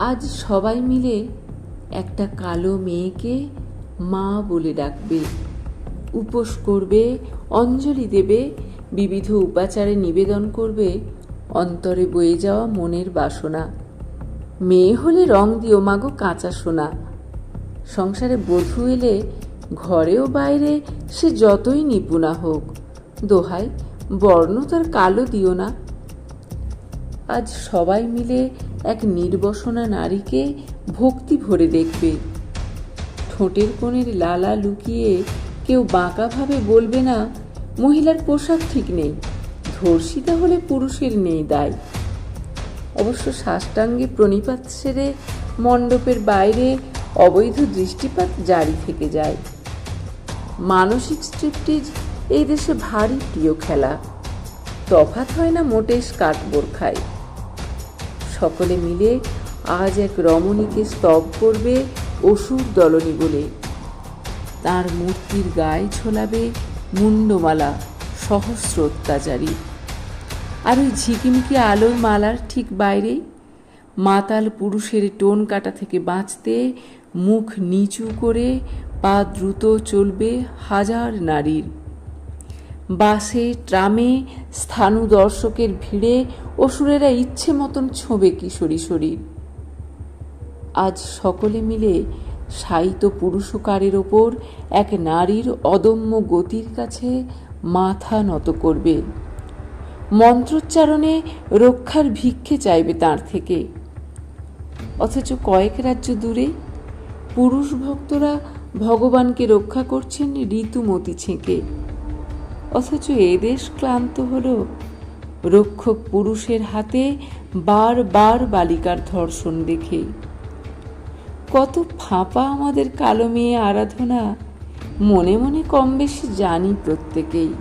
আজ সবাই মিলে একটা কালো মেয়েকে মা বলে ডাকবে, উপোস করবে, অঞ্জলি দেবে, বিবিধ উপাচারে নিবেদন করবে অন্তরে বয়ে যাওয়া মনের বাসনা। মেয়ে হলে রং দিও মাগো কাঁচা সোনা। সংসারে বধূ এলে ঘরে ও বাইরে সে যতই নিপুণা হোক, দোহাই বর্ণ তার কালো দিও না। আজ সবাই মিলে এক নির্বসনা নারীকে ভক্তি ভরে দেখবে। ঠোঁটের কোণের লালা লুকিয়ে কেউ বাঁকাভাবে বলবে না মহিলার পোশাক ঠিক নেই, ধর্ষিতা হলে পুরুষের নেই দায়। অবশ্য সাষ্টাঙ্গে প্রণিপাত সেরে মণ্ডপের বাইরে অবৈধ দৃষ্টিপাত জারি থেকে যায়। মানসিক স্ট্রিপটিজ এই দেশে ভারী প্রিয় খেলা, তফাৎ হয় না মোটে স্কার্ট বোরখায়। সকলে মিলে আজ এক রমণীকে স্তব করবে অসুর দলনী বলে। তার মূর্তির গায়ে ঝোলাবে মুন্ডমালা সহস্র অত্যাচারী। আর ওই ঝিকিমিকি আলোর মালার ঠিক বাইরেই মাতাল পুরুষের টোন কাটা থেকে বাঁচতে মুখ নিচু করে পা দ্রুত চলবে হাজার নারীর। বাসে ট্রামে স্থাণু দর্শকের ভিড়ে অসুরেরা ইচ্ছে মতন ছোঁবে কিশোরী শরীর। আজ সকলে মিলে শায়িত পুরুষকারের ওপর এক নারীর অদম্য গতির কাছে মাথা নত করবে, মন্ত্রোচ্চারণে রক্ষার ভিক্ষে চাইবে তার থেকে। অথচ কয়েক রাজ্য দূরে পুরুষ ভক্তরা ভগবানকে রক্ষা করছেন ঋতুমতি ছেঁকে। অথচ এদেশ ক্লান্ত হল রক্ষক পুরুষের হাতে বারবার বালিকার ধর্ষণ দেখে। কত ফাঁপা আমাদের কালো মেয়ে আরাধনা, মনে মনে কম বেশি জানি প্রত্যেকেই।